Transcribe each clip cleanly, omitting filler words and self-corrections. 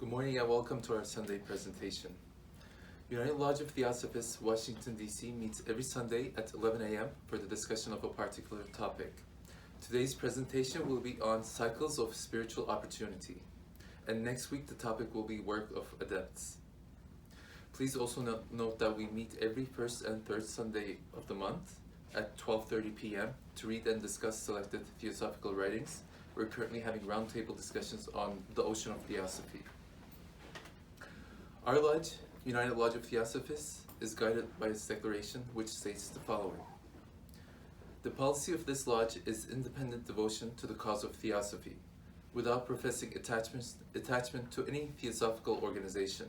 Good morning and welcome to our Sunday presentation. United Lodge of Theosophists, Washington, D.C. meets every Sunday at 11 a.m. for the discussion of a particular topic. Today's presentation will be on cycles of spiritual opportunity, and next week the topic will be work of adepts. Please also note that we meet every first and third Sunday of the month at 12:30 p.m. to read and discuss selected theosophical writings. We're currently having roundtable discussions on the ocean of Theosophy. Our lodge, United Lodge of Theosophists, is guided by its declaration, which states the following. The policy of this lodge is independent devotion to the cause of Theosophy, without professing attachment to any theosophical organization.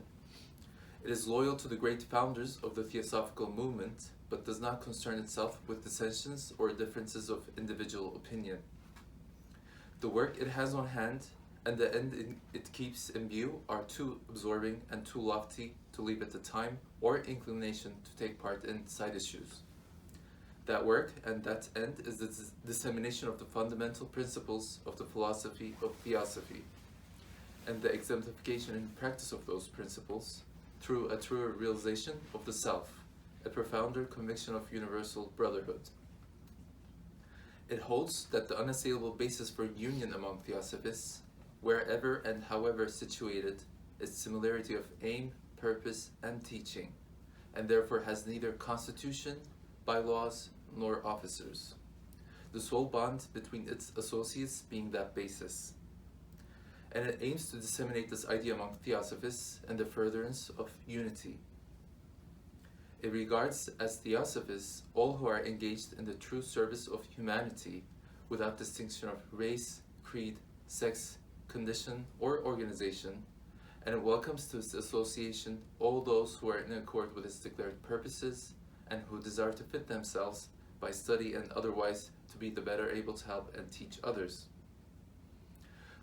It is loyal to the great founders of the theosophical movement, but does not concern itself with dissensions or differences of individual opinion. The work it has on hand and the end it keeps in view are too absorbing and too lofty to leave it the time or inclination to take part in side issues. That work and that end is the dissemination of the fundamental principles of the philosophy of Theosophy, and the exemplification and practice of those principles through a truer realization of the self, a profounder conviction of universal brotherhood. It holds that the unassailable basis for union among Theosophists, wherever and however situated, is similarity of aim, purpose, and teaching, and therefore has neither constitution, bylaws, nor officers, the sole bond between its associates being that basis. And it aims to disseminate this idea among Theosophists and the furtherance of unity. It regards as Theosophists all who are engaged in the true service of humanity without distinction of race, creed, sex, condition, or organization, and it welcomes to its association all those who are in accord with its declared purposes and who desire to fit themselves by study and otherwise to be the better able to help and teach others.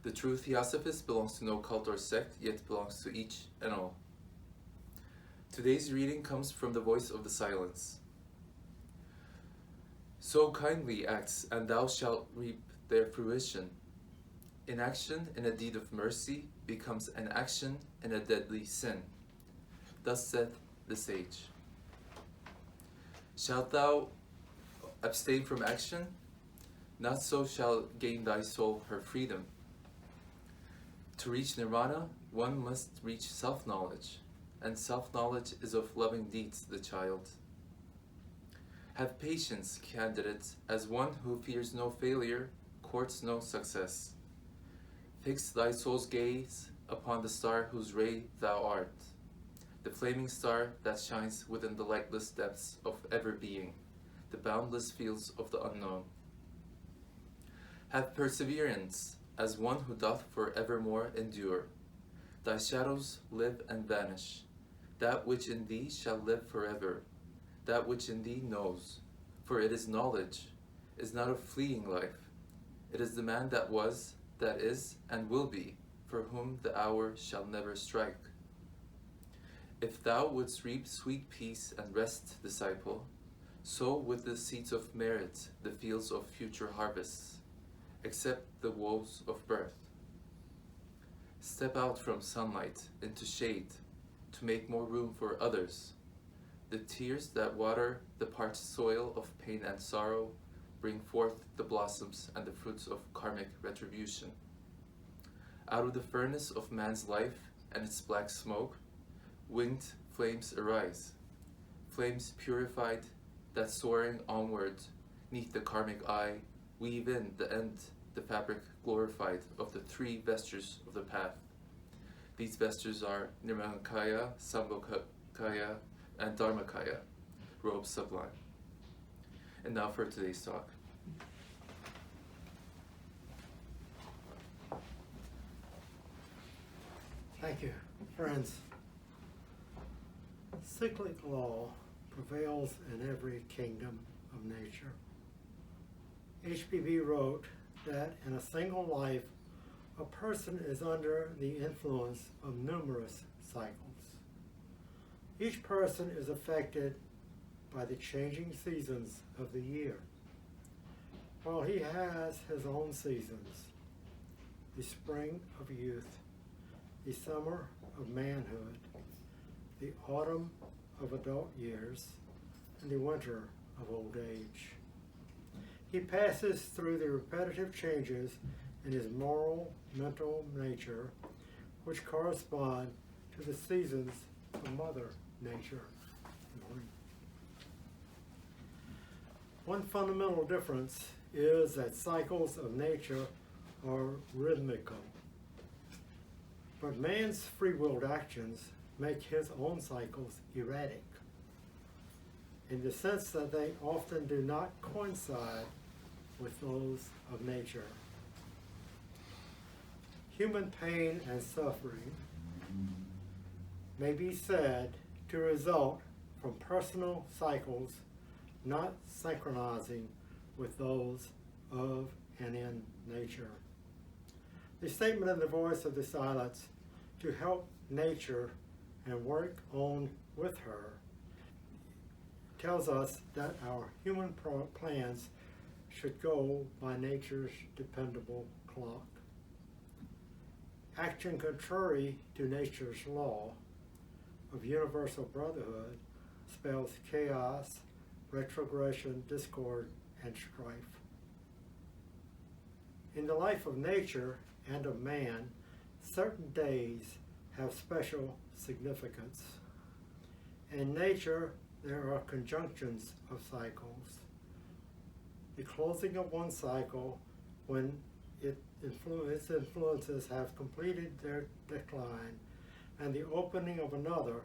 The true Theosophist belongs to no cult or sect, yet belongs to each and all. Today's reading comes from the voice of the silence. Sow kindly acts, and thou shalt reap their fruition. Inaction in a deed of mercy becomes an action in a deadly sin. Thus saith the sage. Shalt thou abstain from action? Not so shall gain thy soul her freedom. To reach nirvana, one must reach self-knowledge, and self-knowledge is of loving deeds, the child. Have patience, candidate, as one who fears no failure, courts no success. Fix thy soul's gaze upon the star whose ray thou art, the flaming star that shines within the lightless depths of ever-being, the boundless fields of the unknown. Have perseverance, as one who doth for evermore endure. Thy shadows live and vanish. That which in thee shall live forever, that which in thee knows, for it is knowledge, is not of fleeting life. It is the man that was, that is, and will be, for whom the hour shall never strike. If thou wouldst reap sweet peace and rest, disciple, sow with the seeds of merit the fields of future harvests, accept the woes of birth. Step out from sunlight into shade to make more room for others. The tears that water the parched soil of pain and sorrow bring forth the blossoms and the fruits of karmic retribution. Out of the furnace of man's life and its black smoke, winged flames arise, flames purified that soaring onward, neath the karmic eye, weave in the end the fabric glorified of the three vestures of the path. These vestures are Nirmanakaya, Sambhogakaya, and Dharmakaya, robes sublime. And now for today's talk. Thank you, friends. Cyclic law prevails in every kingdom of nature. HPB wrote that in a single life, a person is under the influence of numerous cycles. Each person is affected by the changing seasons of the year. While he has his own seasons, the spring of youth the summer of manhood, the autumn of adult years, and the winter of old age. He passes through the repetitive changes in his moral, mental nature, which correspond to the seasons of Mother Nature. One fundamental difference is that cycles of nature are rhythmical. But man's free-willed actions make his own cycles erratic, in the sense that they often do not coincide with those of nature. Human pain and suffering may be said to result from personal cycles not synchronizing with those of and in nature. The statement in the voice of the silence, to help nature and work on with her, tells us that our human plans should go by nature's dependable clock. Action contrary to nature's law of universal brotherhood spells chaos, retrogression, discord, and strife. In the life of nature and of man, certain days have special significance. In nature, there are conjunctions of cycles. The closing of one cycle when its influences have completed their decline, and the opening of another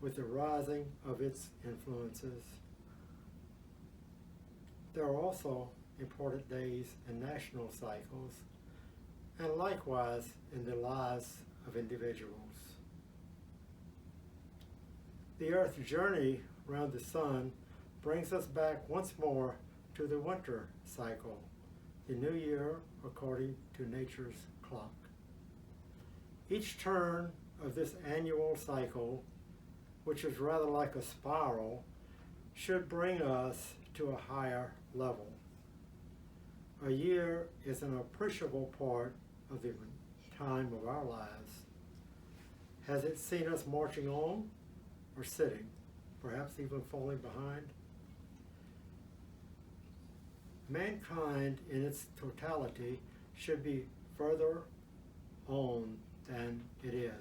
with the rising of its influences. There are also important days in national cycles, and likewise in the lives of individuals. The Earth's journey around the sun brings us back once more to the winter cycle, the new year according to nature's clock. Each turn of this annual cycle, which is rather like a spiral, should bring us to a higher level. A year is an appreciable part of the time of our lives. Has it seen us marching on or sitting, perhaps even falling behind? Mankind in its totality should be further on than it is.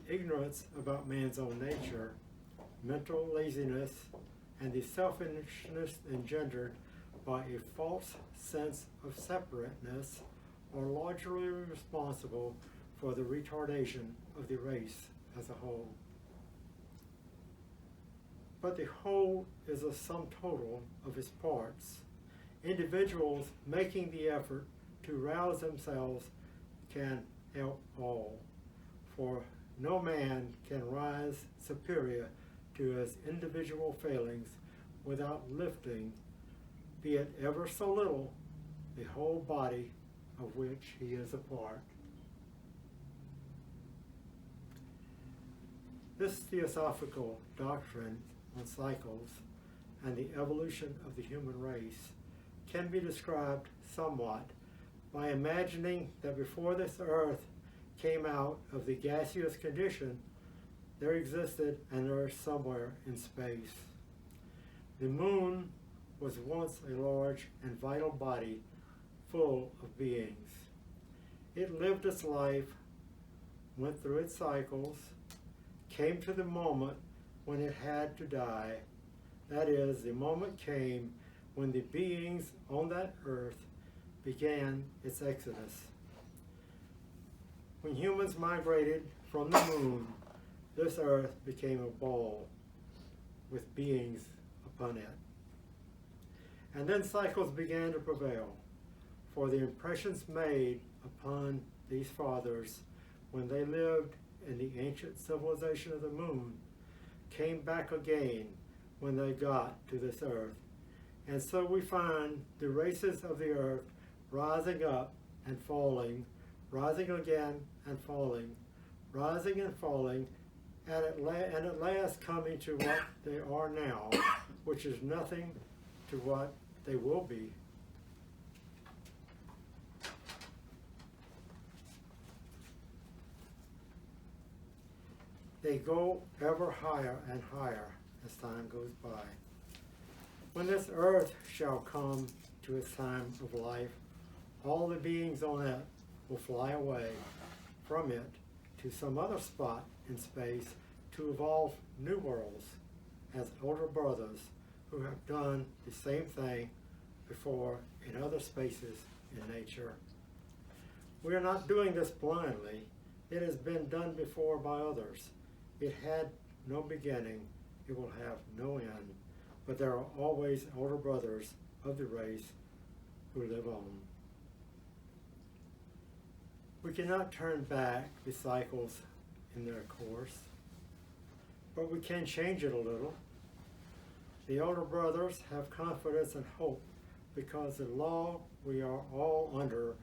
Ignorance about man's own nature, mental laziness, and the selfishness engendered by a false sense of separateness are largely responsible for the retardation of the race as a whole. But the whole is a sum total of its parts. Individuals making the effort to rouse themselves can help all, for no man can rise superior to his individual failings without lifting, be it ever so little, the whole body of which he is a part. This theosophical doctrine on cycles and the evolution of the human race can be described somewhat by imagining that before this earth came out of the gaseous condition, there existed an earth somewhere in space. The moon was once a large and vital body full of beings. It lived its life, went through its cycles, came to the moment when it had to die. That is, the moment came when the beings on that earth began its exodus. When humans migrated from the moon, this earth became a ball with beings upon it. And then cycles began to prevail, for the impressions made upon these fathers when they lived in the ancient civilization of the moon came back again when they got to this earth. And so we find the races of the earth rising up and falling, rising again and falling, rising and falling, and at last coming to what they are now, which is nothing to what they will be. They go ever higher and higher as time goes by. When this earth shall come to its time of life, all the beings on it will fly away from it to some other spot in space to evolve new worlds as older brothers who have done the same thing before in other spaces in nature. We are not doing this blindly. It has been done before by others. It had no beginning. It will have no end. But there are always older brothers of the race who live on. We cannot turn back the cycles in their course, but we can change it a little. The older brothers have confidence and hope because the law we are all under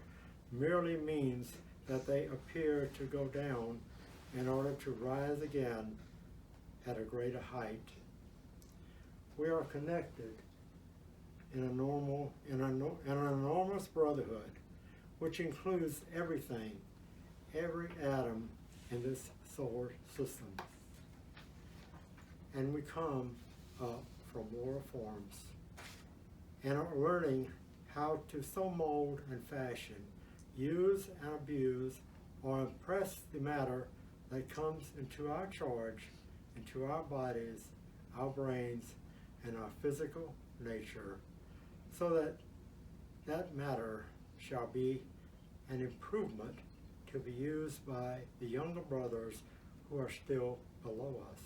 merely means that they appear to go down in order to rise again at a greater height. We are connected in an enormous brotherhood, which includes everything, every atom in this solar system. And we come up from lower forms and are learning how to so mold and fashion, use and abuse, or impress the matter that comes into our charge, into our bodies, our brains, and our physical nature, so that that matter shall be an improvement to be used by the younger brothers who are still below us.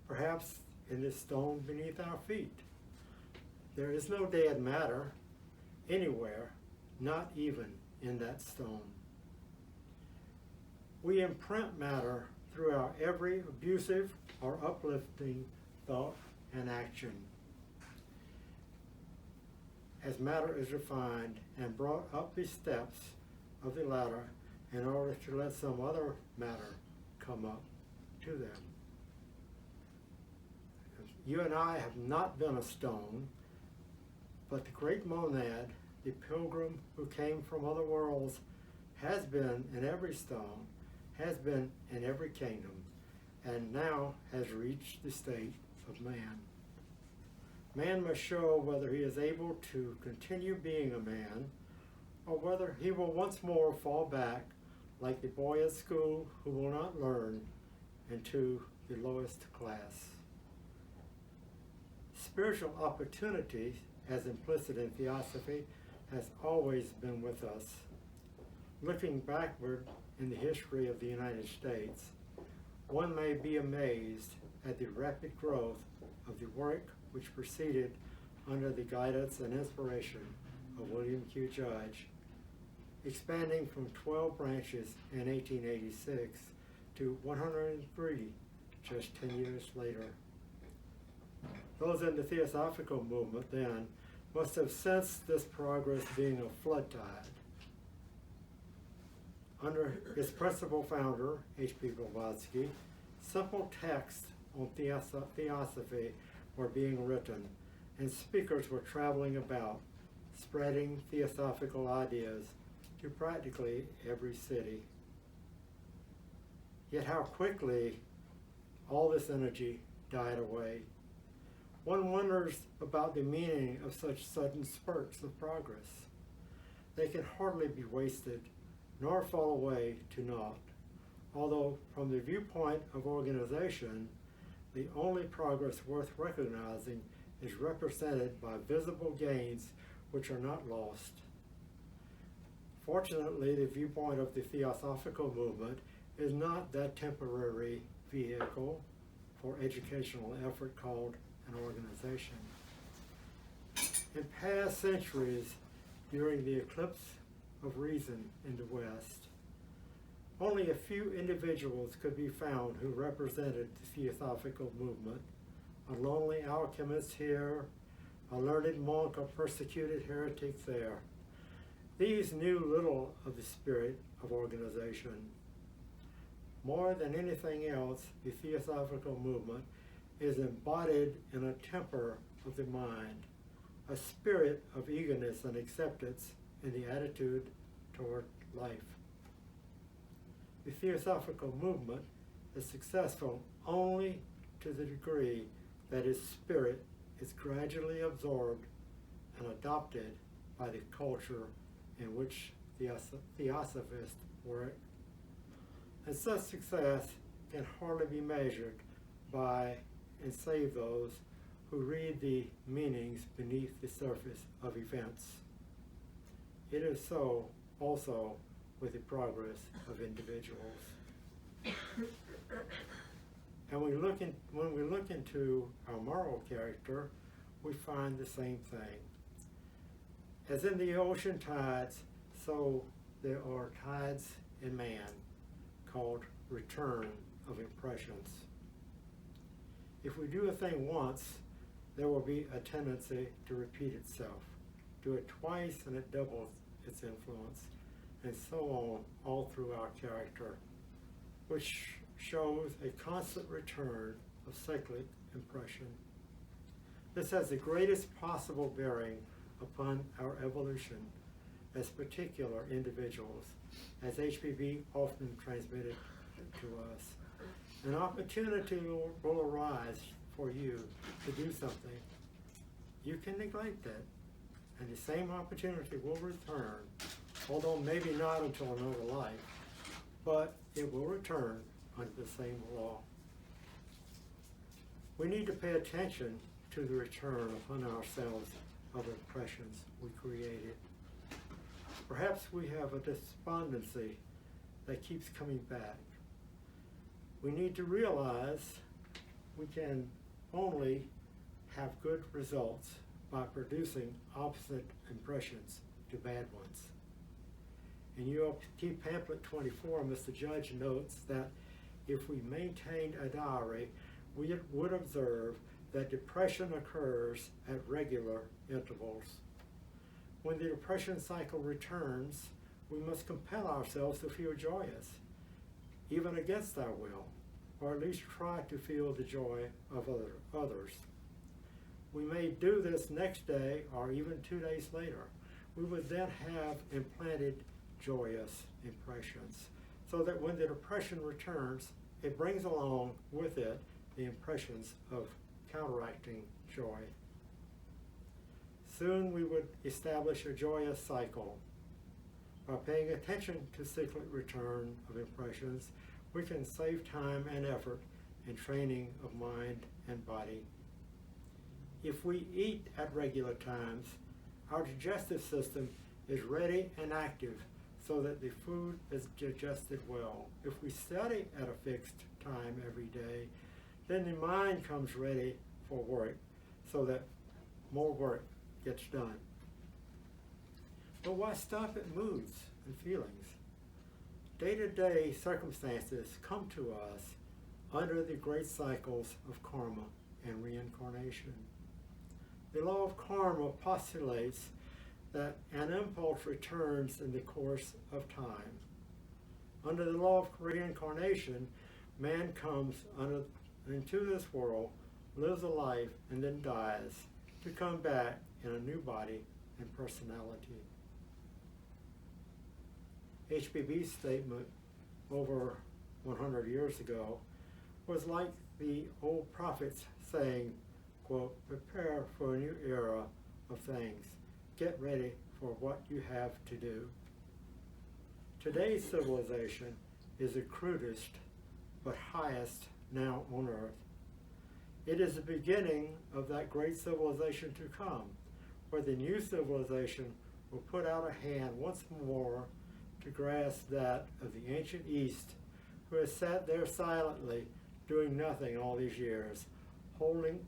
Perhaps in this stone beneath our feet. There is no dead matter anywhere, not even in that stone. We imprint matter through our every abusive or uplifting thought and action. As matter is refined and brought up the steps of the ladder in order to let some other matter come up to them. You and I have not been a stone, but the great monad, the pilgrim who came from other worlds, has been in every stone, has been in every kingdom, and now has reached the state of man. Man must show whether he is able to continue being a man, or whether he will once more fall back like the boy at school who will not learn into the lowest class. Spiritual opportunity, as implicit in Theosophy, has always been with us. Looking backward in the history of the United States, one may be amazed at the rapid growth of the work which proceeded under the guidance and inspiration of William Q. Judge, expanding from 12 branches in 1886 to 103 just 10 years later. Those in the Theosophical movement then must have sensed this progress being a flood tide. Under its principal founder, H.P. Blavatsky, simple texts on Theosophy were being written, and speakers were traveling about, spreading theosophical ideas to practically every city. Yet how quickly all this energy died away. One wonders about the meaning of such sudden spurts of progress. They can hardly be wasted, nor fall away to naught, although from the viewpoint of organization, the only progress worth recognizing is represented by visible gains which are not lost. Fortunately, the viewpoint of the Theosophical movement is not that temporary vehicle for educational effort called an organization. In past centuries, during the eclipse of reason in the West, only a few individuals could be found who represented the Theosophical movement. A lonely alchemist here, a learned monk or persecuted heretic there. These knew little of the spirit of organization. More than anything else, the Theosophical movement is embodied in a temper of the mind, a spirit of eagerness and acceptance in the attitude toward life. The Theosophical movement is successful only to the degree that his spirit is gradually absorbed and adopted by the culture in which the Theosophists work. And such success can hardly be measured by and save those who read the meanings beneath the surface of events. It is so also with the progress of individuals. And when we look into our moral character, we find the same thing. As in the ocean tides, so there are tides in man, called return of impressions. If we do a thing once, there will be a tendency to repeat itself. Do it twice and it doubles its influence, and so on all through our character, which shows a constant return of cyclic impression. This has the greatest possible bearing upon our evolution as particular individuals, as HPB often transmitted to us. An opportunity will arise for you to do something. You can neglect it, and the same opportunity will return, although maybe not until another life, but it will return under the same law. We need to pay attention to the return upon ourselves of impressions we created. Perhaps we have a despondency that keeps coming back. We need to realize we can only have good results by producing opposite impressions to bad ones. In ULT pamphlet 24, Mr. Judge notes that if we maintained a diary, we would observe that depression occurs at regular intervals. When the depression cycle returns, we must compel ourselves to feel joyous, even against our will, or at least try to feel the joy of others. We may do this next day or even 2 days later. We would then have implanted joyous impressions, so that when the depression returns, it brings along with it the impressions of counteracting joy. Soon we would establish a joyous cycle. By paying attention to cyclic return of impressions, we can save time and effort in training of mind and body. If we eat at regular times, our digestive system is ready and active so that the food is digested well. If we study at a fixed time every day, then the mind comes ready for work so that more work gets done. But why stop at moods and feelings? Day-to-day circumstances come to us under the great cycles of karma and reincarnation. The law of karma postulates that an impulse returns in the course of time. Under the law of reincarnation, man comes into this world, lives a life, and then dies to come back in a new body and personality. HPB's statement over 100 years ago was like the old prophets saying, quote, "Prepare for a new era of things. Get ready for what you have to do." Today's civilization is the crudest but highest now on earth. It is the beginning of that great civilization to come, where the new civilization will put out a hand once more to grasp that of the ancient East, who has sat there silently, doing nothing all these years, holding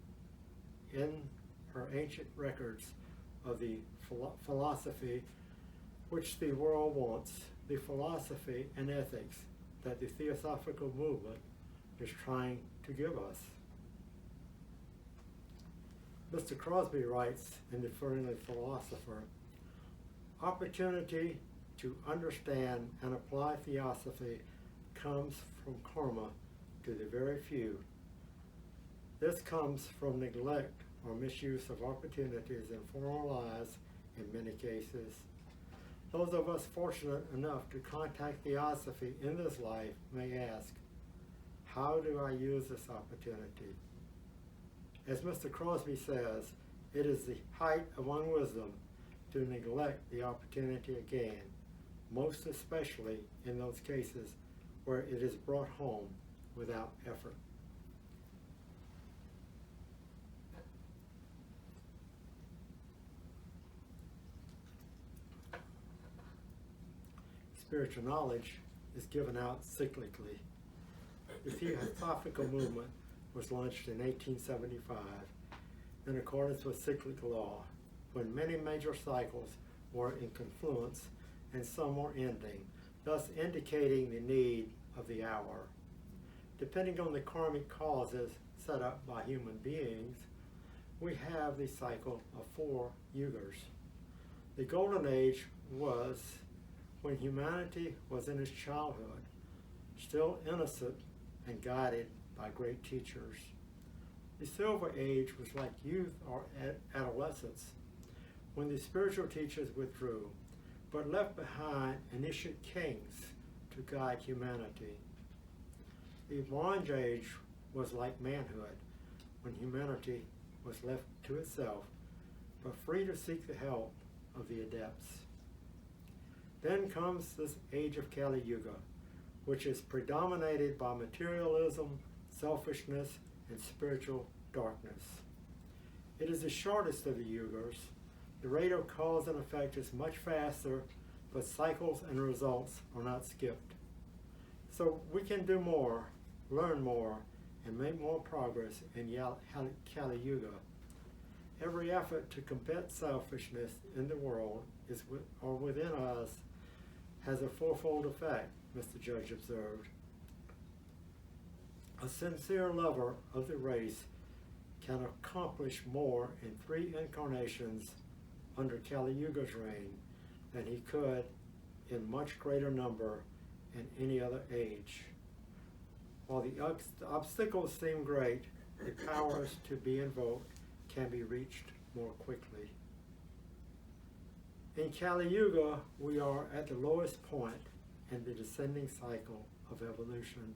in her ancient records of the philosophy which the world wants, the philosophy and ethics that the Theosophical movement is trying to give us. Mr. Crosby writes in The Friendly Philosopher, "Opportunity to understand and apply theosophy comes from karma to the very few. This comes from neglect or misuse of opportunities in former lives in many cases. Those of us fortunate enough to contact theosophy in this life may ask, how do I use this opportunity? As Mr. Crosby says, it is the height of unwisdom to neglect the opportunity again, most especially in those cases where it is brought home without effort. Spiritual knowledge is given out cyclically. The Theosophical movement was launched in 1875 in accordance with cyclic law, when many major cycles were in confluence and some were ending, thus indicating the need of the hour. Depending on the karmic causes set up by human beings, we have the cycle of 4 yugas. The golden age was when humanity was in its childhood, still innocent and guided by great teachers. The silver age was like youth or adolescence, when the spiritual teachers withdrew, but left behind initiate kings to guide humanity. The bronze age was like manhood, when humanity was left to itself, but free to seek the help of the adepts. Then comes this age of Kali Yuga, which is predominated by materialism, selfishness, and spiritual darkness. It is the shortest of the yugas. The rate of cause and effect is much faster, but cycles and results are not skipped. So we can do more, learn more, and make more progress in Kali Yuga. Every effort to combat selfishness in the world or within us has a fourfold effect, Mr. Judge observed. A sincere lover of the race can accomplish more in 3 incarnations under Kali Yuga's reign than he could in much greater number in any other age. While the obstacles seem great, the powers to be invoked can be reached more quickly. In Kali Yuga, we are at the lowest point in the descending cycle of evolution,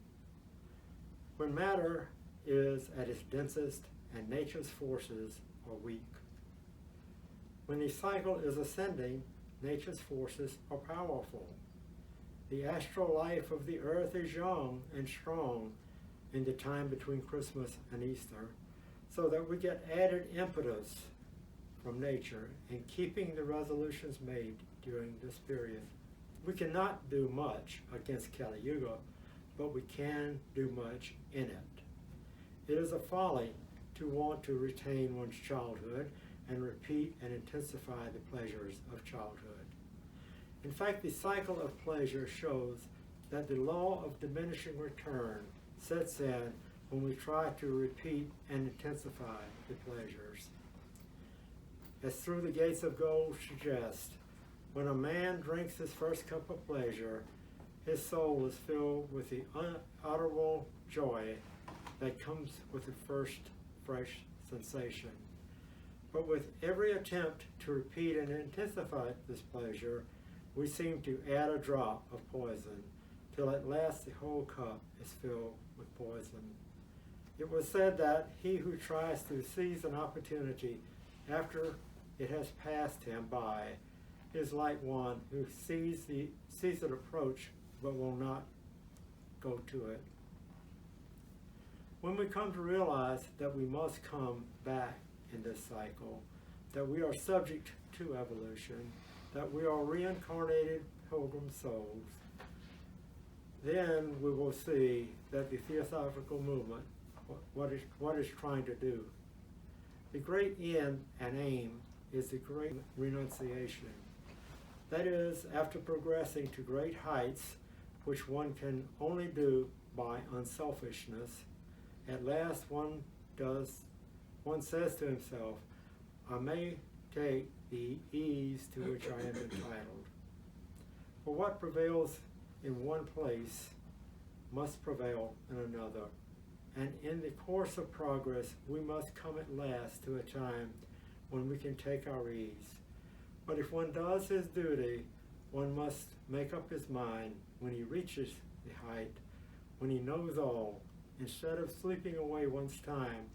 when matter is at its densest and nature's forces are weak. When the cycle is ascending, nature's forces are powerful. The astral life of the earth is young and strong in the time between Christmas and Easter, so that we get added impetus from nature in keeping the resolutions made during this period. We cannot do much against Kali Yuga, but we can do much in it. It is a folly to want to retain one's childhood and repeat and intensify the pleasures of childhood. In fact, the cycle of pleasure shows that the law of diminishing return sets in when we try to repeat and intensify the pleasures. As Through the Gates of Gold suggests, when a man drinks his first cup of pleasure, his soul is filled with the unutterable joy that comes with the first fresh sensation. But with every attempt to repeat and intensify this pleasure, we seem to add a drop of poison, till at last the whole cup is filled with poison. It was said that he who tries to seize an opportunity after it has passed him by is like one who sees it approach but will not go to it. When we come to realize that we must come back in this cycle, that we are subject to evolution, that we are reincarnated pilgrim souls, then we will see that the Theosophical movement, what is trying to do. The great end and aim is the great renunciation. That is, after progressing to great heights, which one can only do by unselfishness, at last one says to himself, I may take the ease to which I am entitled. For what prevails in one place must prevail in another, and in the course of progress we must come at last to a time when we can take our ease. But if one does his duty, one must make up his mind when he reaches the height, when he knows all, Instead of sleeping away one's time,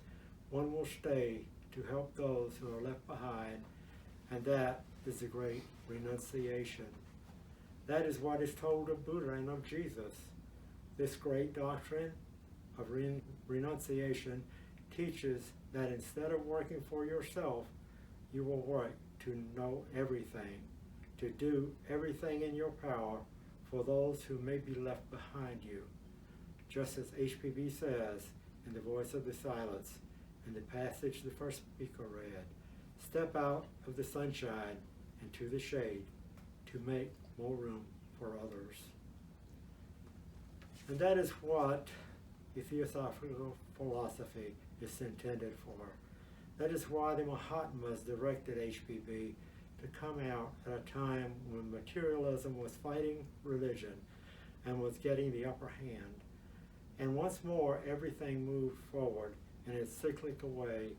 one will stay to help those who are left behind, and that is the great renunciation. That is what is told of Buddha and of Jesus. This great doctrine of renunciation teaches that instead of working for yourself, you will work to know everything, to do everything in your power for those who may be left behind you. Just as HPB says in the voice of the silence, in the passage the first speaker read, step out of the sunshine into the shade to make more room for others. And that is what the Theosophical philosophy is intended for. That is why the Mahatmas directed HPB to come out at a time when materialism was fighting religion and was getting the upper hand. And once more, everything moved forward in its cyclic way,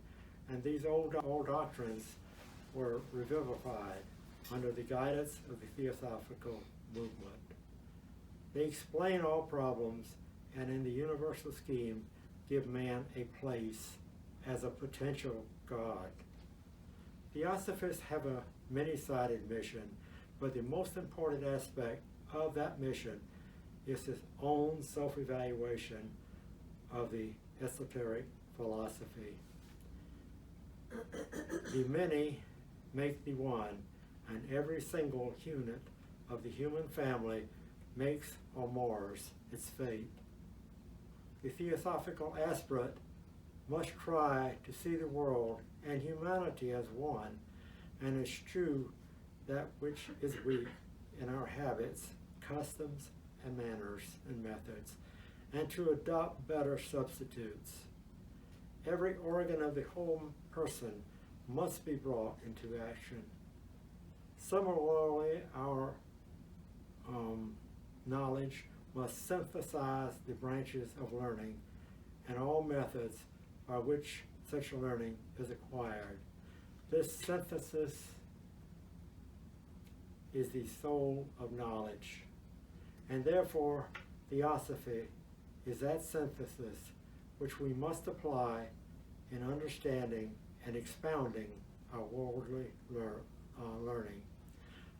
and these old doctrines were revivified under the guidance of the Theosophical movement. They explain all problems, and in the universal scheme, give man a place as a potential God. Theosophists have a many-sided mission, but the most important aspect of that mission is his own self-evaluation of the esoteric philosophy. The many make the one, and every single unit of the human family makes or mars its fate. The theosophical aspirant must try to see the world and humanity as one, and eschew that which is weak in our habits, customs, and manners and methods, and to adopt better substitutes. Every organ of the whole person must be brought into action. Similarly, our knowledge must synthesize the branches of learning and all methods by which such learning is acquired. This synthesis is the soul of knowledge, and therefore Theosophy is that synthesis which we must apply in understanding and expounding our worldly learning.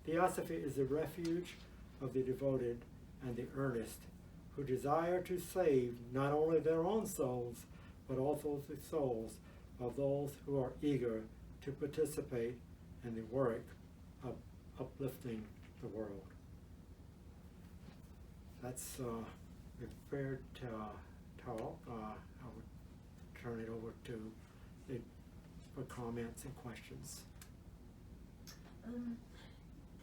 Theosophy is the refuge of the devoted and the earnest, who desire to save not only their own souls, but also the souls of those who are eager to participate in the work of uplifting the world. That's the prepared talk. I would turn it over to the, for comments and questions.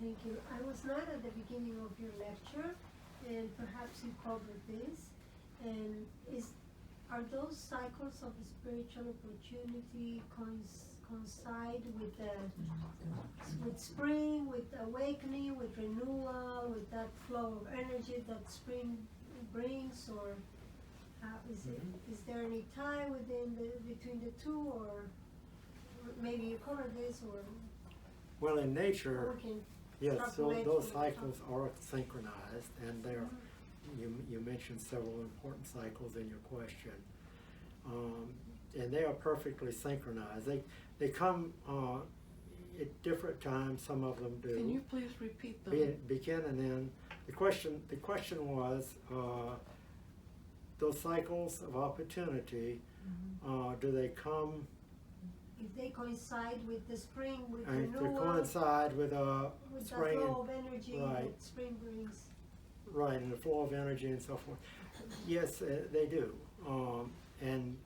Thank you. I was not at the beginning of your lecture, and perhaps you covered this. And are those cycles of spiritual opportunity coincide with spring, with awakening, with renewal, with that flow of energy that spring brings, or is there any tie between the two, or maybe you covered this, or? Well, in nature, yes, so those cycles are synchronized, and they're, you mentioned several important cycles in your question, and they are perfectly synchronized. They come at different times. Some of them do. Can you please repeat them? Begin and end. The question was, those cycles of opportunity, do they come? If they coincide with the spring, with And renewal, to coincide with spring, the flow of energy right. that spring brings. Right, and the flow of energy and so forth. Yes, they do. And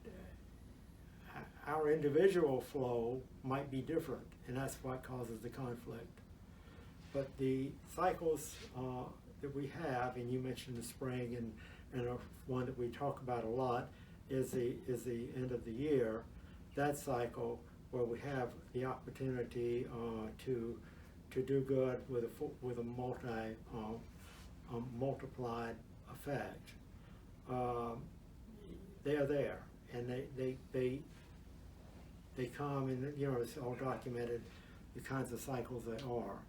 our individual flow might be different, and that's what causes the conflict. But the cycles that we have, and you mentioned the spring, and one that we talk about a lot is the end of the year. That cycle where we have the opportunity to do good with a multiplied effect. They are there, and they come, and it's all documented, the kinds of cycles they are,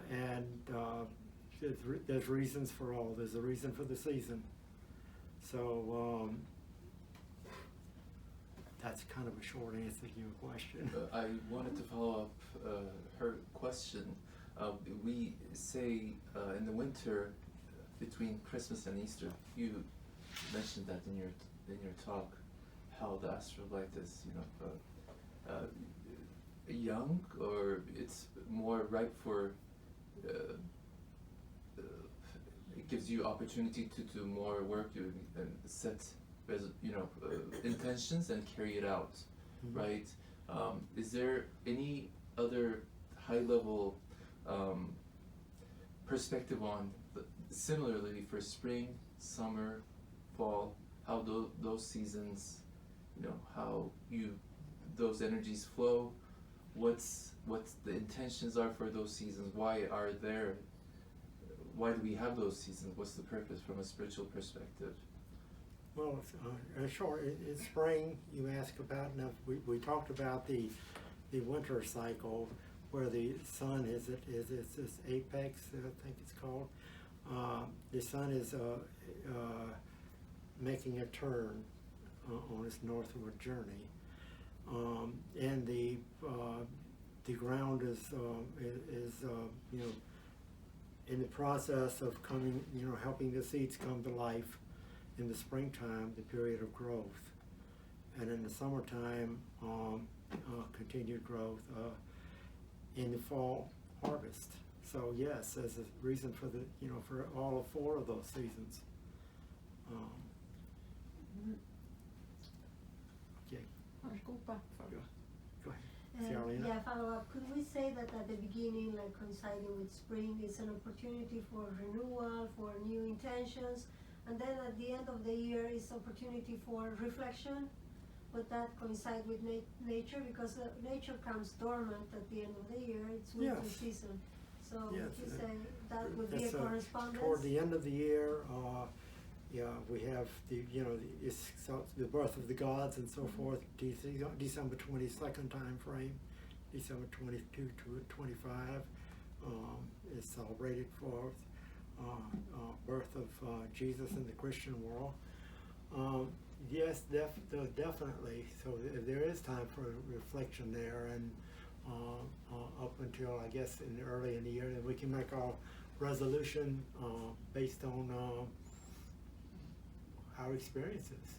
and there's reasons for all. There's a reason for the season. So that's kind of a short answer to your question. I wanted to follow up her question. We say in the winter between Christmas and Easter, you mentioned that in your talk, how the astral light is, young, or it's more ripe for. It gives you opportunity to do more work, and set, intentions and carry it out, Mm-hmm. right? Is there any other high-level perspective on, similarly for spring, summer, fall, how those seasons, how those energies flow, what's the intentions are for those seasons, why do we have those seasons, what's the purpose from a spiritual perspective? Well, sure. In spring, you ask about. Now, we talked about the winter cycle, where the sun is this apex, I think it's called. The sun is making a turn on its northward journey, and the ground is in the process of coming, helping the seeds come to life. In the springtime, the period of growth, and in the summertime, continued growth. In the fall, harvest. So yes, there's a reason for for all four of those seasons. Okay. I'll go back first. Go ahead. Carolina? Yeah, follow up. Could we say that at the beginning, like coinciding with spring, is an opportunity for renewal, for new intentions, and then at the end of the year is opportunity for reflection? Would that coincide with nature? Because nature comes dormant at the end of the year. It's winter Yes. season. So Yes, would you say that would be a that's, correspondence? Toward the end of the year, we have the birth of the gods and so forth. December 22nd time frame, December 22 to 25 is celebrated for birth of Jesus in the Christian world. Yes, definitely. So there is time for reflection there, and up until, I guess, early in the year, that we can make our resolution based on our experiences.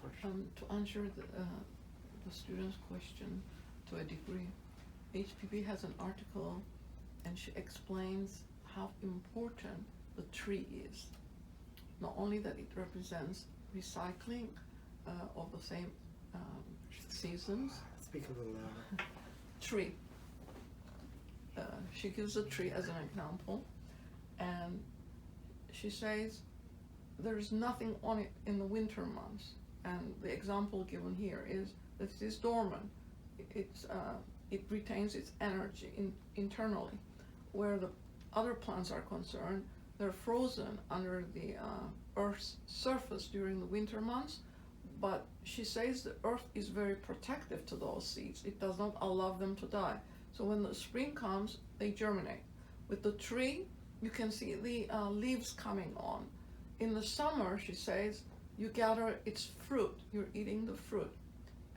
Question? To answer the student's question to a degree, HPP has an article, and she explains how important the tree is. Not only that it represents recycling of the same seasons. Speak a little louder. Tree. She gives a tree as an example, and she says there is nothing on it in the winter months, and the example given here is that it is dormant. It retains its energy internally, where the other plants are concerned, they're frozen under the Earth's surface during the winter months, but she says the Earth is very protective to those seeds. It does not allow them to die. So when the spring comes, they germinate. With the tree, you can see the leaves coming on. In the summer, she says, you gather its fruit. You're eating the fruit.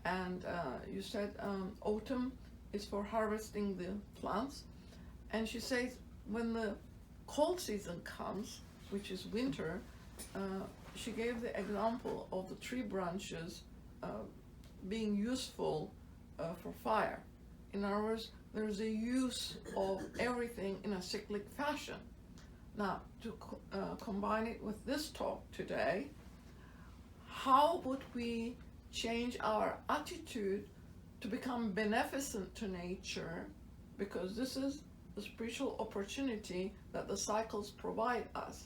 And you said autumn is for harvesting the plants. And she says when the cold season comes, which is winter, she gave the example of the tree branches being useful for fire. In other words, there's a use of everything in a cyclic fashion. Now, to combine it with this talk today, how would we change our attitude to become beneficent to nature? Because this is the spiritual opportunity that the cycles provide us.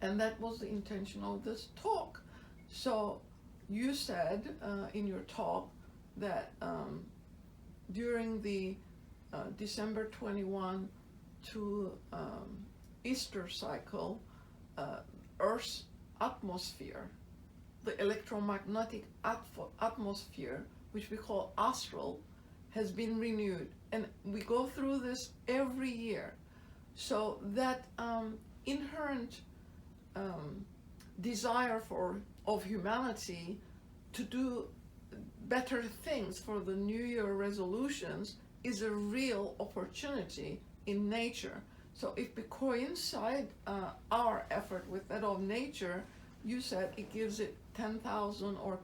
And that was the intention of this talk. So you said in your talk that during the December 21 to Easter cycle, Earth's atmosphere, the electromagnetic atmosphere, which we call astral, has been renewed. And we go through this every year. So that inherent desire of humanity to do better things for the New Year resolutions is a real opportunity in nature. So if we coincide our effort with that of nature, you said it gives it 10,000 or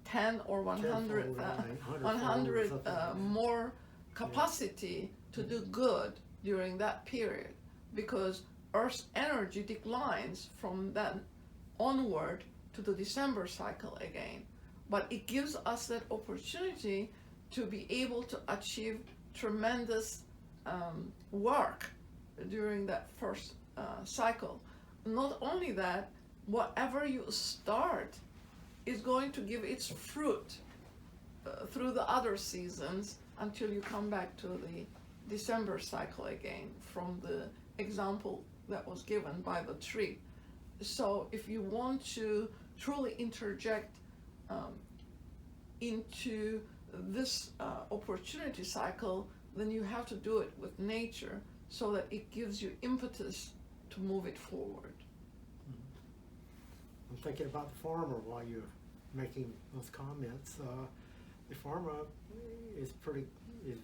10 or 100, 100 more capacity to do good during that period, because Earth's energy declines from then onward to the December cycle again. But it gives us that opportunity to be able to achieve tremendous work during that first cycle. Not only that, whatever you start is going to give its fruit through the other seasons until you come back to the December cycle again, from the example that was given by the tree. So if you want to truly interject into this opportunity cycle, then you have to do it with nature so that it gives you impetus to move it forward. I'm thinking about the farmer while you're making those comments. The farmer is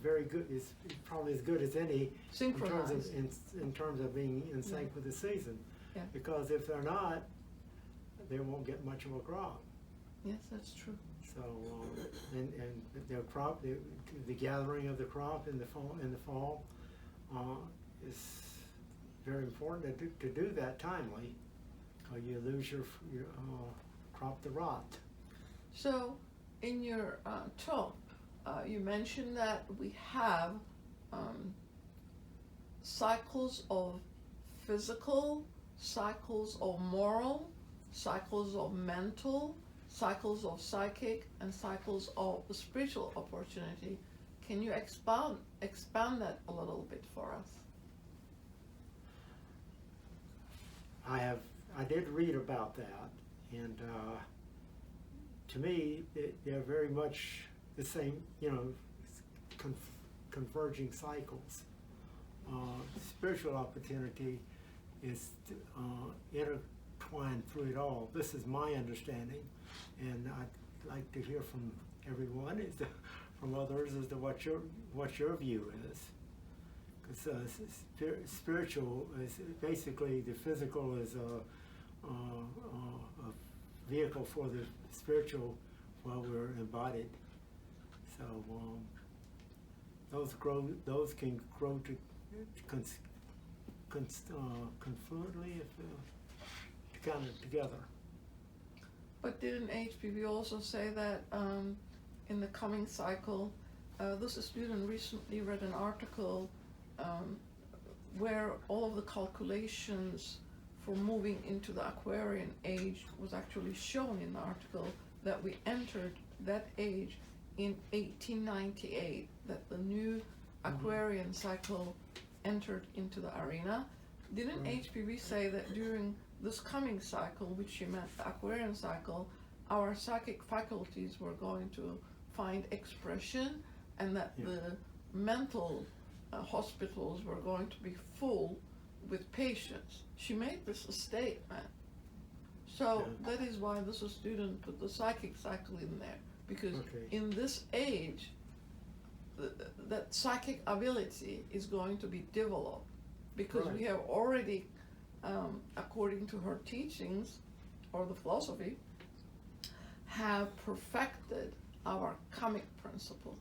very good. Is probably as good as any Synchronized. in terms of being in sync with the season. Yeah. Because if they're not, they won't get much of a crop. Yes, that's true. So and their crop, the gathering of the crop in the fall is very important to do that timely, or you lose your crop to rot. So in your talk, you mentioned that we have cycles of physical, cycles of moral, cycles of mental, cycles of psychic, and cycles of spiritual opportunity. Can you expand that a little bit for us? I did read about that, and to me, they're very much the same, converging cycles. Spiritual opportunity is intertwined through it all. This is my understanding, and I'd like to hear from everyone, from others, as to what your view is. Because spiritual is basically, the physical is a vehicle for the spiritual while we're embodied. So those can grow to confluently, kind of together. But didn't HPV also say that in the coming cycle, this student recently read an article where all of the calculations for moving into the Aquarian age was actually shown in the article, that we entered that age in 1898, that the new Aquarian cycle entered into the arena. Didn't HPV say that during this coming cycle, which she meant the Aquarian cycle, our psychic faculties were going to find expression, and that the mental hospitals were going to be full with patients? She made this a statement. So that is why this student put the psychic cycle in there, because in this age, that psychic ability is going to be developed, because we have already, according to her teachings or the philosophy, have perfected our kamic principle.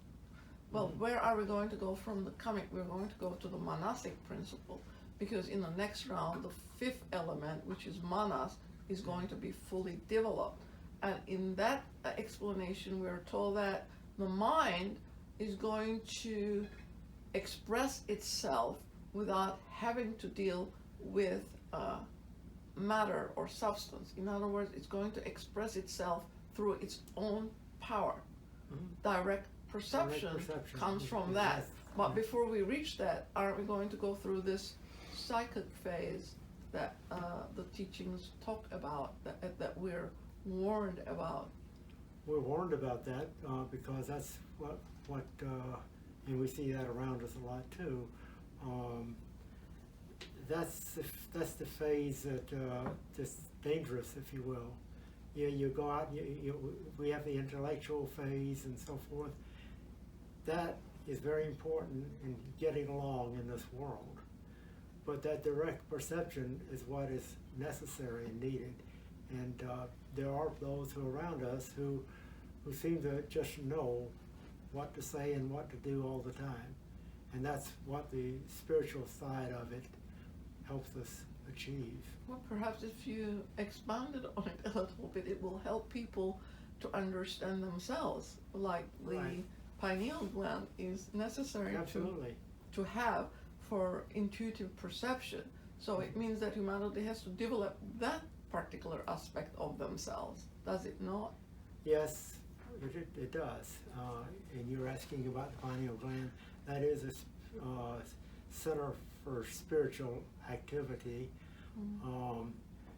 Well, where are we going to go from the kamic? We're going to go to the monastic principle, because in the next round, the fifth element, which is manas, is going to be fully developed. And in that explanation, we're told that the mind is going to express itself without having to deal with matter or substance. In other words, it's going to express itself through its own power. Direct perception comes from that. But before we reach that, aren't we going to go through this psychic phase that the teachings talk about, that we're warned about? We're warned about that because that's what and we see that around us a lot too. that's the phase that that's dangerous, if you will. You go out. We have the intellectual phase and so forth. That is very important in getting along in this world. But that direct perception is what is necessary and needed. And there are those who are around us who seem to just know what to say and what to do all the time. And that's what the spiritual side of it helps us achieve. Well, perhaps if you expanded on it a little bit, it will help people to understand themselves, like the Right. pineal gland is necessary Absolutely. to have for intuitive perception. So it means that humanity has to develop that particular aspect of themselves, does it not? Yes, it does. And you're asking about the pineal gland. That is a center for spiritual activity.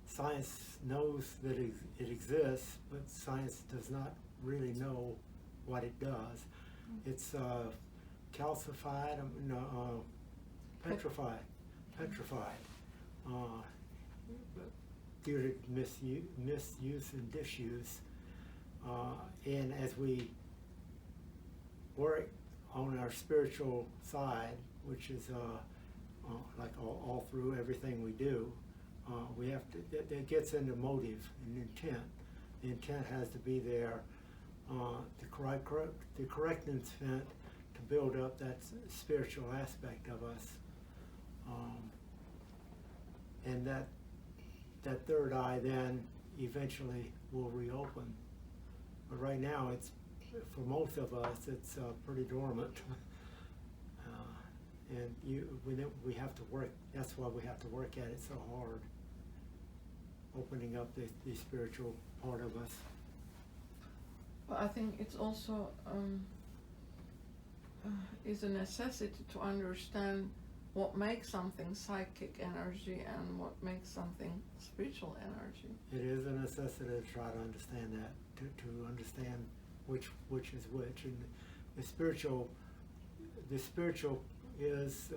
Science knows that it exists, but science does not really know what it does. It's calcified, petrified, due to misuse and disuse. And as we work on our spiritual side, which is like all through everything we do, we have to, that gets into motive and intent. The intent has to be there, the correct intent to build up that spiritual aspect of us. And that third eye then eventually will reopen. But right now, it's, for most of us, it's pretty dormant. And we have to work, that's why we have to work at it so hard, opening up the spiritual part of us. But I think it's also is a necessity to understand what makes something psychic energy and what makes something spiritual energy. It is a necessity to try to understand that, to understand which is which. And the spiritual is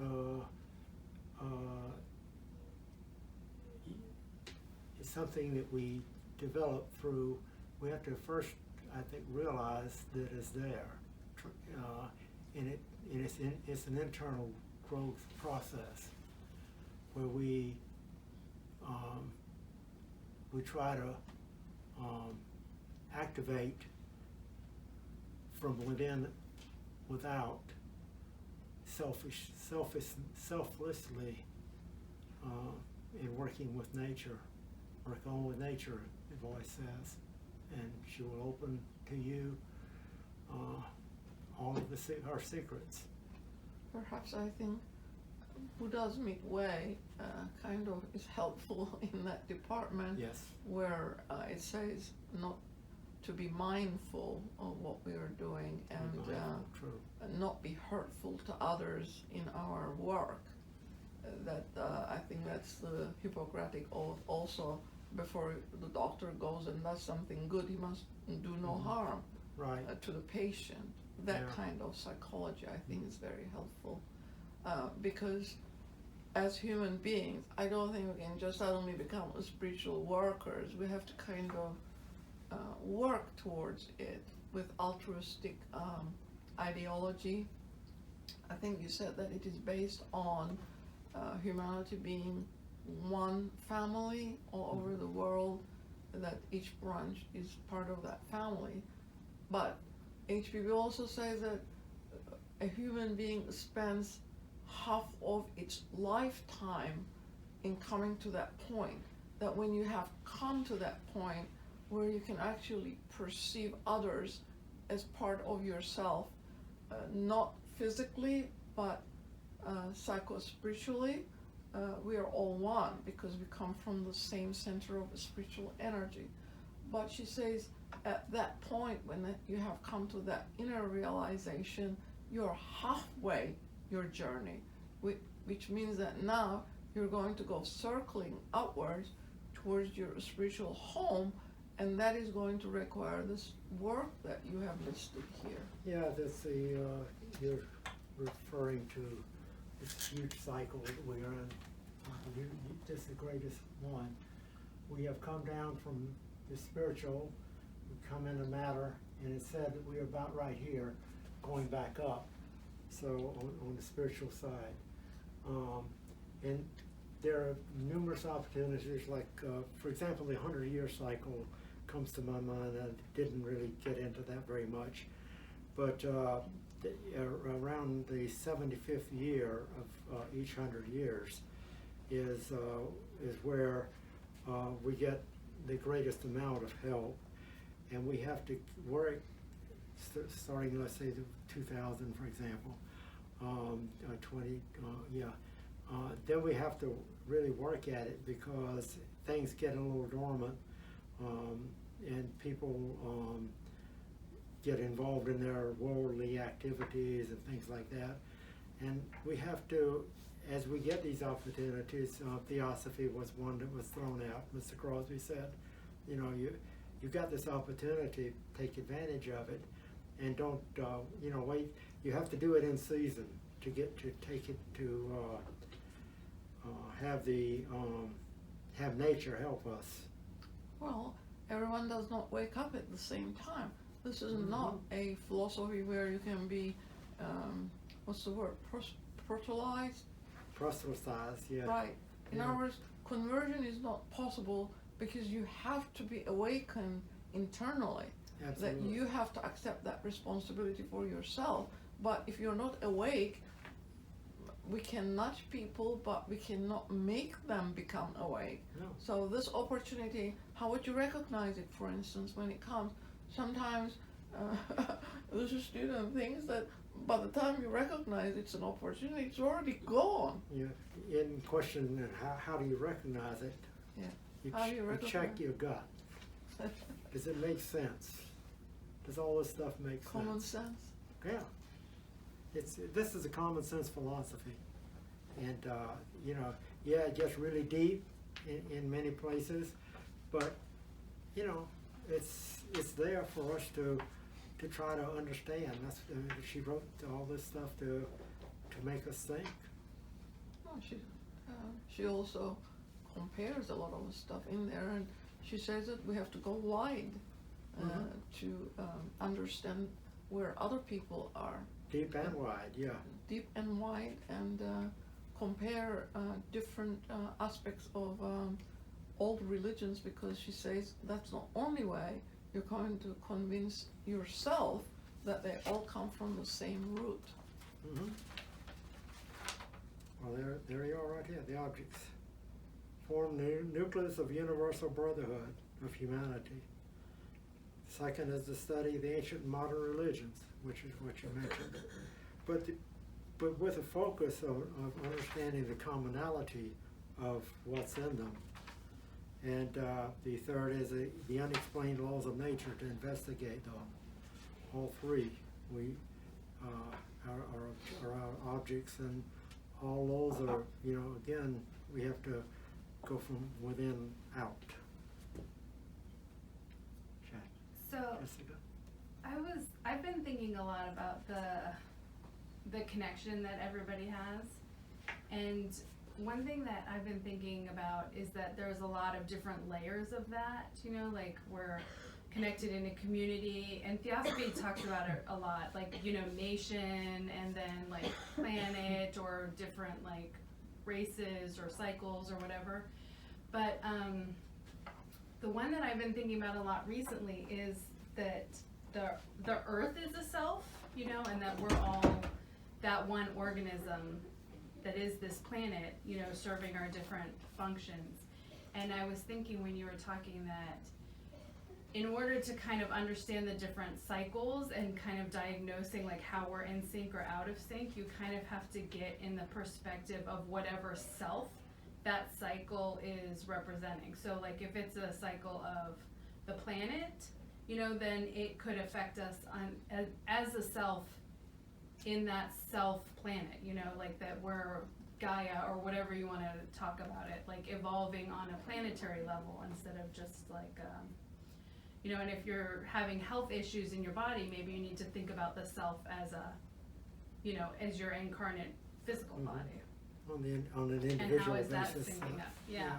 is something that we develop through. We have to first, I think, realize that it's there, and it's an internal growth process where we try to activate from within, without, selflessly, in working with nature. Work on with nature, the voice says, and she will open to you all of our secrets. Perhaps I think Buddha's midway kind of is helpful in that department. Yes. Where it says not to be mindful of what we are doing and not be hurtful to others in our work. I think that's the Hippocratic oath also. Before the doctor goes and does something good, he must do no harm to the patient. That kind of psychology, I think, is very helpful. Because as human beings, I don't think we can just suddenly become spiritual workers. We have to kind of work towards it with altruistic ideology. I think you said that it is based on humanity being one family all over the world, that each branch is part of that family. But HPB also says that a human being spends half of its lifetime in coming to that point, that when you have come to that point where you can actually perceive others as part of yourself, not physically, but psycho-spiritually, we are all one because we come from the same center of spiritual energy. But she says at that point when you have come to that inner realization, you're halfway your journey, which means that now you're going to go circling upwards towards your spiritual home, and that is going to require this work that you have listed here. Yeah, that's you're referring to this huge cycle that we're in, This is the greatest one. We have come down from the spiritual, we come into matter, and it said that we are about right here, going back up. So on the spiritual side, and there are numerous opportunities. Like, for example, the 100-year cycle comes to my mind. I didn't really get into that very much, but around the 75th year of each 100 years is where we get the greatest amount of help, and we have to work starting, let's say, 2000, for example, 20, then we have to really work at it because things get a little dormant, and people get involved in their worldly activities and things like that. And we have to, as we get these opportunities, Theosophy was one that was thrown out. Mr. Crosby said, you know, you got this opportunity, take advantage of it, and don't, wait. You have to do it in season to get to take it to have nature help us. Well, everyone does not wake up at the same time. This is not a philosophy where you can be, what's the word, proselytized? Proselytized, yeah. Right. In other words, conversion is not possible because you have to be awakened internally. Absolutely. That you have to accept that responsibility for yourself. But if you're not awake, we can nudge people, but we cannot make them become awake. No. So this opportunity, how would you recognize it, for instance, when it comes? Sometimes the student thinks that by the time you recognize it's an opportunity, it's already gone. Yeah. In question, how do you recognize it? Yeah. How do you check your gut. Does it make sense? Does all this stuff make Common sense? sense. Yeah. This is a common sense philosophy, and it gets really deep in many places, but it's there for us to try to understand. She wrote all this stuff to make us think. Well, she also compares a lot of the stuff in there, and she says that we have to go wide to understand where other people are. Deep and wide, yeah. Deep and wide, and compare different aspects of old religions, because she says that's the only way you're going to convince yourself that they all come from the same root. Mm-hmm. Well, there you are right here. The objects form the nucleus of universal brotherhood of humanity. Second is the study of the ancient and modern religions, which is what you mentioned. But with a focus of understanding the commonality of what's in them. And the third is the unexplained laws of nature, to investigate them. All three, our objects, and all those are, again, we have to go from within out. So Jessica? I've been thinking a lot about the connection that everybody has, and one thing that I've been thinking about is that there's a lot of different layers of that, like we're connected in a community, and Theosophy talks about it a lot, like, nation, and then like planet, or different like races or cycles or whatever. But the one that I've been thinking about a lot recently is that the earth is a self, and that we're all that one organism that is this planet, serving our different functions. And I was thinking when you were talking that in order to kind of understand the different cycles and kind of diagnosing like how we're in sync or out of sync, you kind of have to get in the perspective of whatever self that cycle is representing. So like if it's a cycle of the planet, then it could affect us as a self in that self planet, like that we're Gaia, or whatever you want to talk about it, like evolving on a planetary level instead of just like, and if you're having health issues in your body, maybe you need to think about the self as as your incarnate physical body. on an And individual how is that basis. syncing up? Yeah.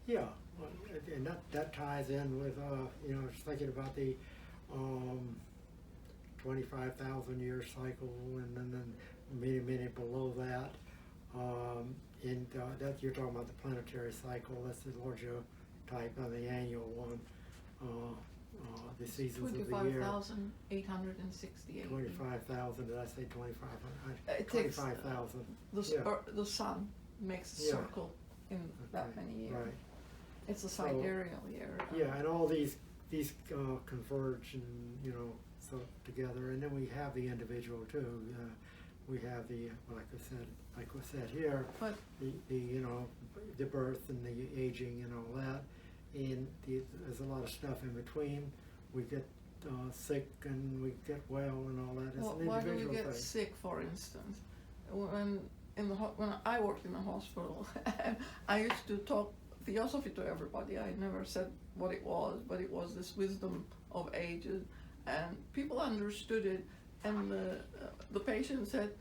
Yeah, well, and that ties in with just thinking about the 25,000 year cycle, and then many below that. And that you're talking about the planetary cycle. That's the larger type of the annual one. The seasons of the year. 25,868. 25,000. Did I say 25? It takes 25,000. The sun makes a Yeah. circle in that Okay, many years. Right. It's a So, sidereal year. Yeah, and all these converge and so together, and then we have the individual too. We have the like I said here, But the birth and the aging and all that, and there's a lot of stuff in between. We get sick and we get well and all that. It's an why do we individual get thing. sick, for instance? When I worked in the hospital, I used to talk Theosophy to everybody. I never said what it was, but it was this wisdom of ages, and people understood it. And the patient said,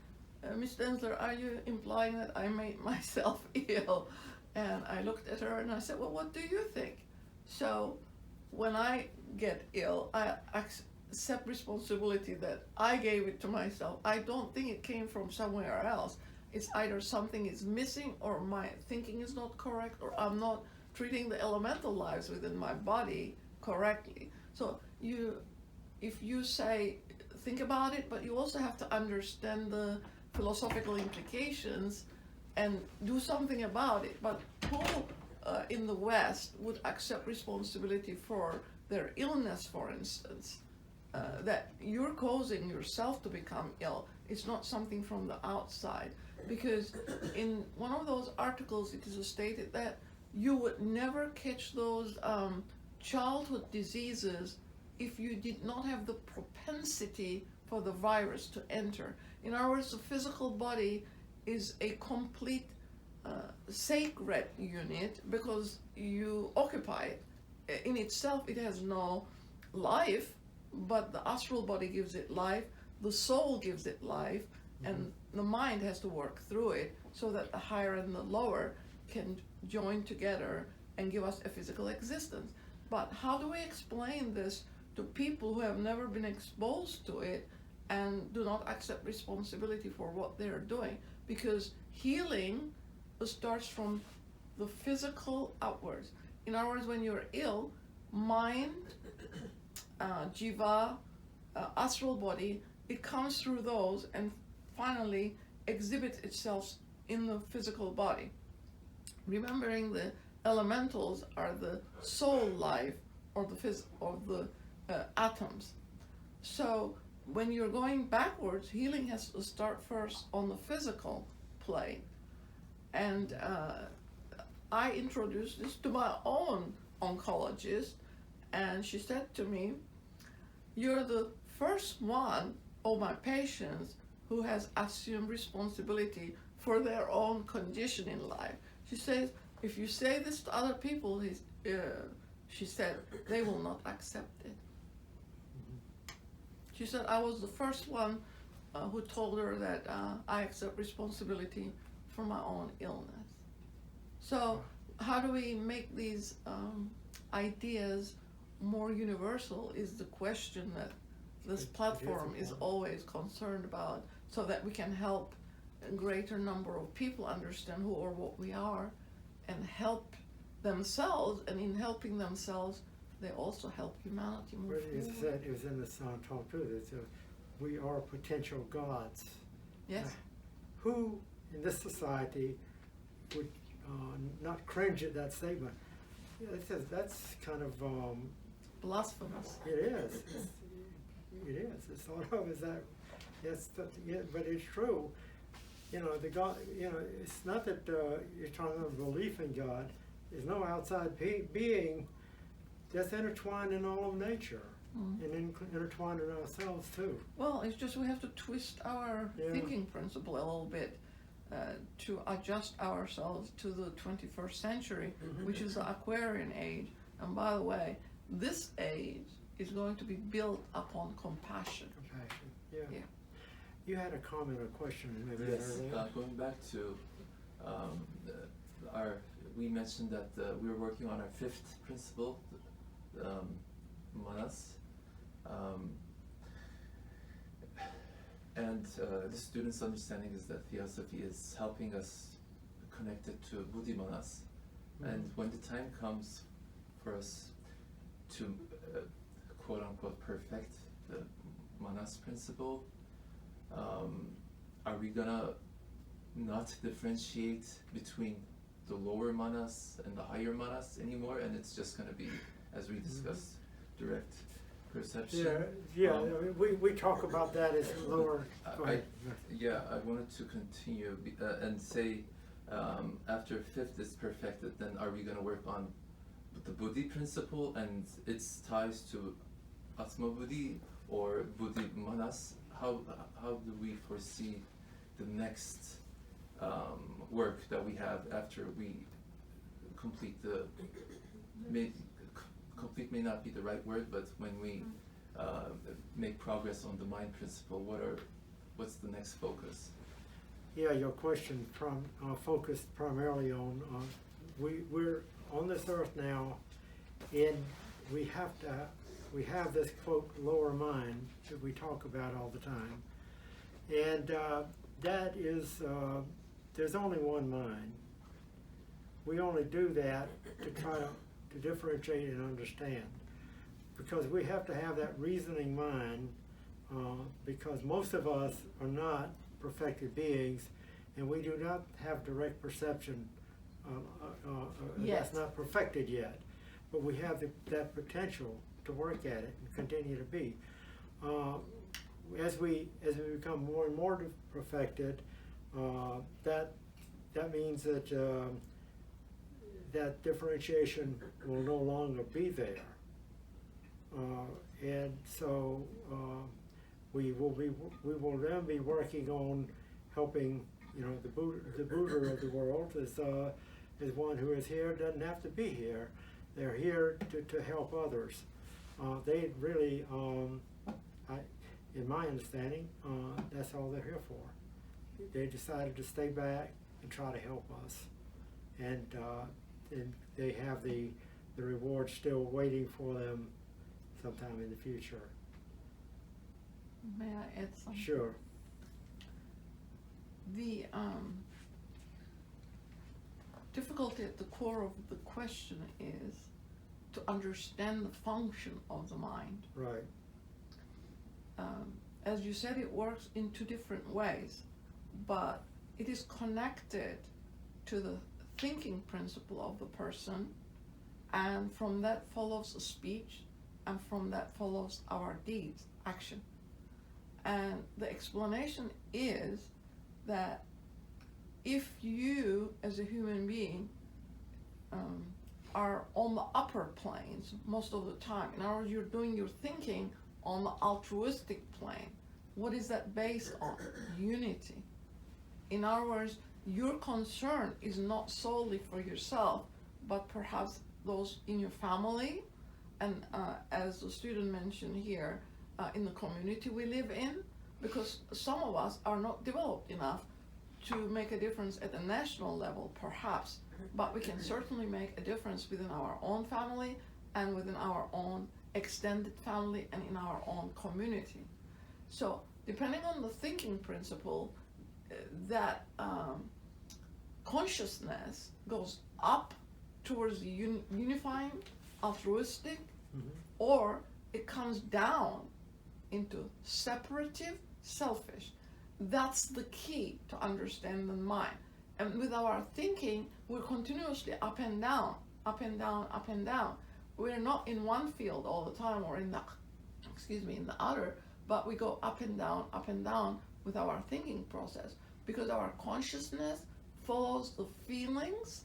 "Miss Densler, are you implying that I made myself ill?" And I looked at her and I said, "Well, what do you think?" So when I get ill, I accept responsibility that I gave it to myself. I don't think it came from somewhere else. It's either something is missing, or my thinking is not correct, or I'm not treating the elemental lives within my body correctly. So if you say, think about it, but you also have to understand the philosophical implications and do something about it. But who in the West would accept responsibility for their illness, for instance? That you're causing yourself to become ill. It's not something from the outside. Because in one of those articles it is stated that you would never catch those childhood diseases if you did not have the propensity for the virus to enter. In other words, the physical body is a complete sacred unit because you occupy it. In itself, it has no life, but the astral body gives it life, the soul gives it life, and the mind has to work through it so that the higher and the lower can join together and give us a physical existence. But how do we explain this to people who have never been exposed to it and do not accept responsibility for what they're doing? Because healing starts from the physical outwards. In other words, when you're ill, mind, jiva, astral body, it comes through those and finally exhibits itself in the physical body. Remembering the elementals are the soul life or the atoms. So when you're going backwards, healing has to start first on the physical plane. And I introduced this to my own oncologist, and she said to me, "You're the first one of my patients who has assumed responsibility for their own condition in life." She says, "If you say this to other people," she said, "they will not accept it." She said, "I was the first one who told her that I accept responsibility for my own illness." So how do we make these ideas more universal is the question that this platform is always concerned about, so that we can help a greater number of people understand who or what we are and help themselves, and in helping themselves they also help humanity move forward. It was in the song talk too, that we are potential gods. Yes. Who in this society would not cringe at that statement? Yeah, that's kind of Blasphemous. it is. It is. It's thought of as that. Yes, but it's true. The God. It's not that you're talking about belief in God. There's no outside being that's intertwined in all of nature, and intertwined in ourselves too. Well, it's just we have to twist our thinking principle a little bit to adjust ourselves to the 21st century, which is the Aquarian age. And by the way, this age is going to be built upon compassion. Compassion. Yeah. Yeah. You had a comment or question maybe Yes, earlier. going back to We mentioned that we were working on our fifth principle, manas, and the student's understanding is that Theosophy is helping us connect it to buddhi manas, and when the time comes for us to quote unquote perfect the manas principle, are we gonna not differentiate between the lower manas and the higher manas anymore, and it's just going to be, as we discussed, direct perception? I mean, we talk about that as lower. Go ahead. I wanted to continue and say, after fifth is perfected, then are we going to work on the buddhi principle and its ties to atma buddhi or buddhi manas? How do we foresee the next work that we have after we complete complete may not be the right word, but when we make progress on the mind principle, what's the next focus? Yeah, your question focused primarily on we're on this earth now, and we have this quote lower mind that we talk about all the time, and that is there's only one mind. We only do that to try to differentiate and understand, because we have to have that reasoning mind, because most of us are not perfected beings, and we do not have direct perception. That's not perfected yet, but we have that potential to work at it and continue to be. As we become more and more perfected, that means that that differentiation will no longer be there, and so we will then be working on helping. The Buddha of the world is one who is here, doesn't have to be here. They're here to help others. They really, in my understanding, that's all they're here for. They decided to stay back and try to help us, and they have the reward still waiting for them sometime in the future. May I add something? Sure. The difficulty at the core of the question is to understand the function of the mind. Right. As you said, it works in two different ways, but it is connected to the thinking principle of the person, and from that follows a speech, and from that follows our deeds, action. And the explanation is that if you, as a human being, are on the upper planes most of the time, in other words, you're doing your thinking on the altruistic plane, what is that based on? Unity. In other words, your concern is not solely for yourself, but perhaps those in your family, and as the student mentioned here, in the community we live in, because some of us are not developed enough to make a difference at a national level, perhaps, but we can certainly make a difference within our own family and within our own extended family and in our own community. So depending on the thinking principle, that consciousness goes up towards the unifying, altruistic, or it comes down into separative, selfish. That's the key to understand the mind. And with our thinking, we're continuously up and down, up and down, up and down. We're not in one field all the time or in the other, but we go up and down with our thinking process, because our consciousness follows the feelings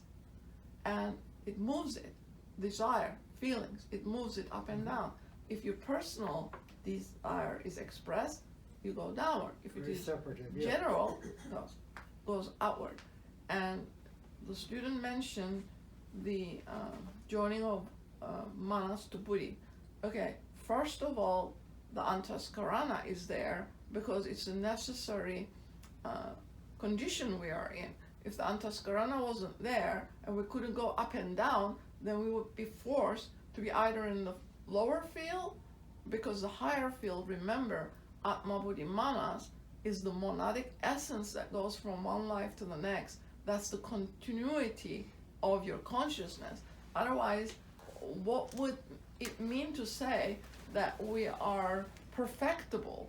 and it moves it. Desire, feelings, it moves it up and down. If your personal desire is expressed, you go downward. If it is general, goes outward. And the student mentioned the joining of manas to buddhi. Okay, first of all, the antaskarana is there because it's a necessary condition we are in. If the Antaskarana wasn't there and we couldn't go up and down, then we would be forced to be either in the lower field, because the higher field, remember, Atma Buddhi Manas is the monadic essence that goes from one life to the next. That's the continuity of your consciousness. Otherwise, what would it mean to say that we are perfectible?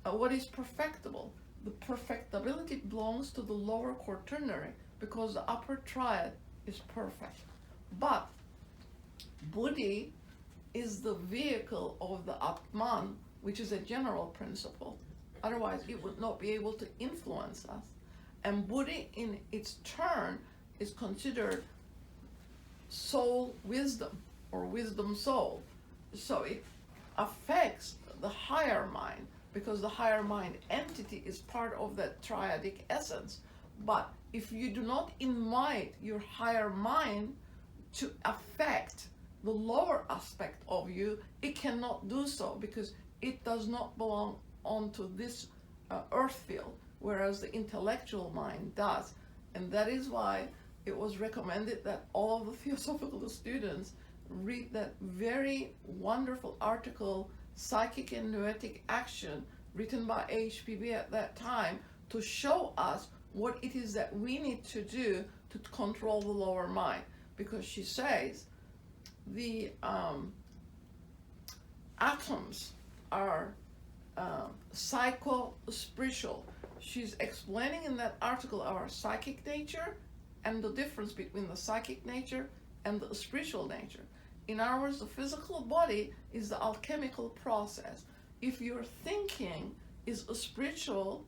What is perfectible? The perfectibility belongs to the lower quaternary, because the upper triad is perfect. But Buddhi is the vehicle of the Atman, which is a general principle. Otherwise, it would not be able to influence us. And Buddhi, in its turn, is considered soul wisdom, or wisdom soul. So it affects the higher mind, because the higher mind entity is part of that triadic essence. But if you do not invite your higher mind to affect the lower aspect of you, it cannot do so, because it does not belong onto this earth field, whereas the intellectual mind does. And that is why it was recommended that all of the theosophical students read that very wonderful article, Psychic and Noetic Action, written by HPB at that time, to show us what it is that we need to do to control the lower mind. Because she says the atoms are psycho-spiritual. She's explaining in that article our psychic nature and the difference between the psychic nature and the spiritual nature. In other words, the physical body is the alchemical process. If your thinking is spiritual,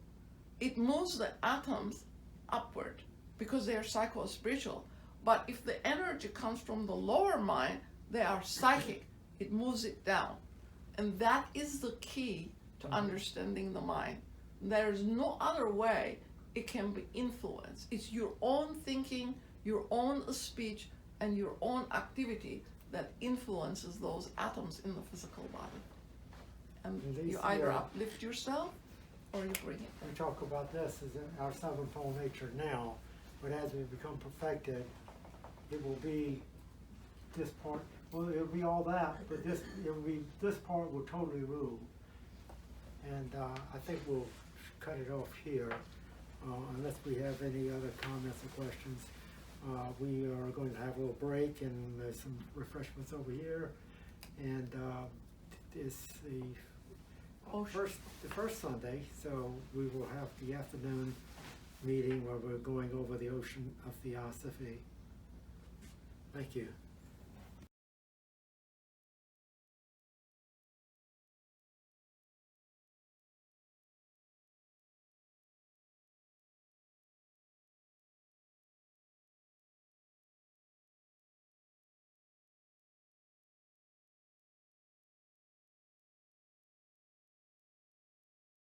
it moves the atoms upward because they are psycho-spiritual. But if the energy comes from the lower mind, they are psychic. It moves it down. And that is the key to understanding the mind. There is no other way it can be influenced. It's your own thinking, your own speech, and your own activity that influences those atoms in the physical body. And you either uplift yourself or you bring it down. We talk about this as in our sevenfold nature now, but as we become perfected, it will be this part. Well, it'll be all that, but this part will totally rule. And I think we'll cut it off here, unless we have any other comments or questions. We are going to have a little break, and there's some refreshments over here. And it's the first Sunday, so we will have the afternoon meeting where we're going over the ocean of Theosophy. Thank you.